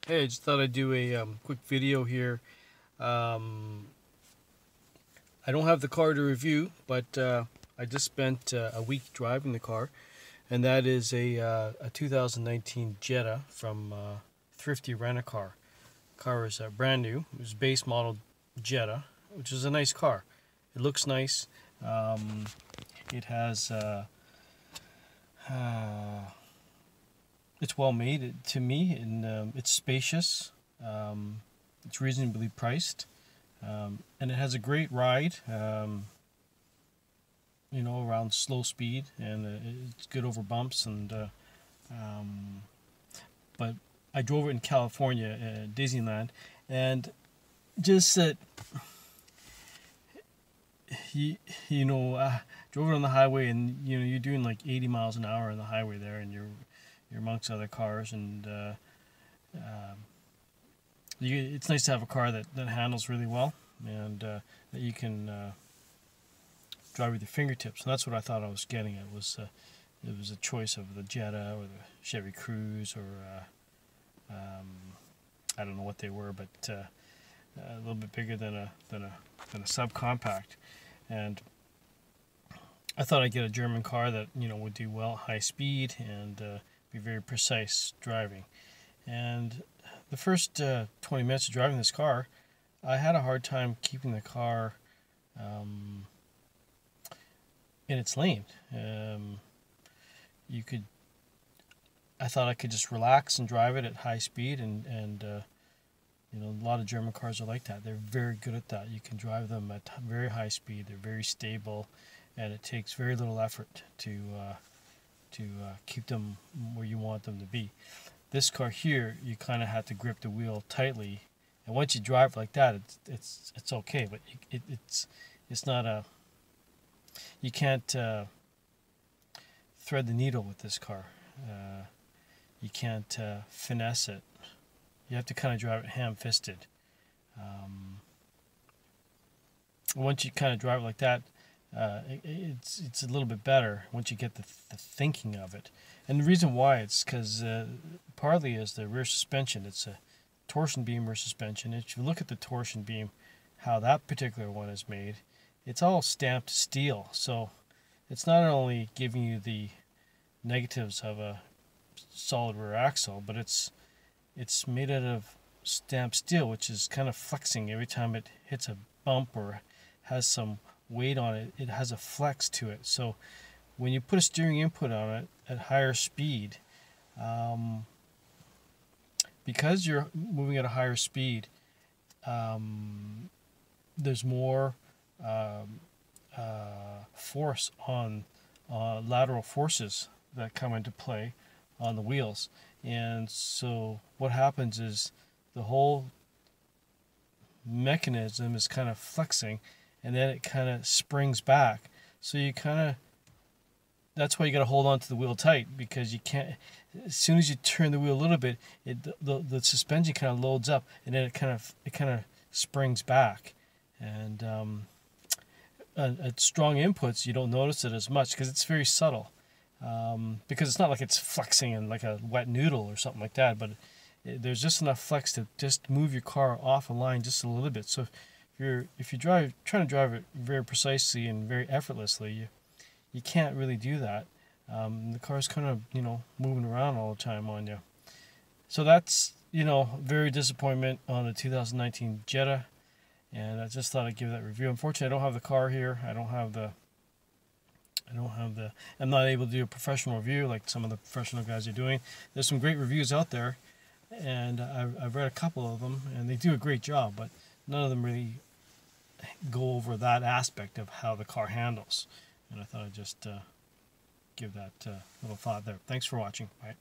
Hey, I just thought I'd do a quick video here. I don't have the car to review, but I just spent a week driving the car, and that is a 2019 Jetta from Thrifty Rent-A-Car. The car is brand new. It was base model Jetta, which is a nice car. It looks nice. It has it's well made to me, and it's spacious. It's reasonably priced, and it has a great ride. Around slow speed, and it's good over bumps. But I drove it in California at Disneyland, and just that drove it on the highway, and you're doing like 80 miles an hour on the highway there, and you're amongst other cars, and it's nice to have a car that handles really well, and that you can drive with your fingertips. And that's what I thought I was getting. It was a choice of the Jetta or the Chevy Cruze, or I don't know what they were, but a little bit bigger than a subcompact. And I thought I'd get a German car that would do well high speed and be very precise driving. And the first 20 minutes of driving this car, I had a hard time keeping the car in its lane. I thought I could just relax and drive it at high speed, and a lot of German cars are like that. They're very good at that. You can drive them at very high speed. They're very stable, and it takes very little effort to keep them where you want them to be. This car here, you kind of have to grip the wheel tightly, and once you drive like that, it's okay. But it's not a you can't thread the needle with this car. You can't finesse it. You have to kind of drive it ham-fisted. Once you kind of drive it like that, it's a little bit better once you get the thinking of it. And the reason why, it's because partly is the rear suspension. It's a torsion beam rear suspension. If you look at the torsion beam, how that particular one is made, it's all stamped steel. So it's not only giving you the negatives of a solid rear axle, but it's made out of stamped steel, which is kind of flexing every time it hits a bump or has some weight on it. It has a flex to it. So when you put a steering input on it at higher speed, because you're moving at a higher speed, there's more force on lateral forces that come into play on the wheels. And so what happens is the whole mechanism is kind of flexing, and then it kind of springs back. So that's why you got to hold on to the wheel tight, because you can't, as soon as you turn the wheel a little bit, the suspension kind of loads up, and then it kind of springs back. And at strong inputs, you don't notice it as much because it's very subtle. Because it's not like it's flexing in like a wet noodle or something like that, but there's just enough flex to just move your car off a line just a little bit. So if you trying to drive it very precisely and very effortlessly, you can't really do that. The car's kind of moving around all the time on you. So that's very disappointment on the 2019 Jetta, and I just thought I'd give that review. Unfortunately, I don't have the car here. I'm not able to do a professional review like some of the professional guys are doing. There's some great reviews out there, and I've read a couple of them, and they do a great job, but none of them really go over that aspect of how the car handles. And I thought I'd just give that little thought there. Thanks for watching. Bye.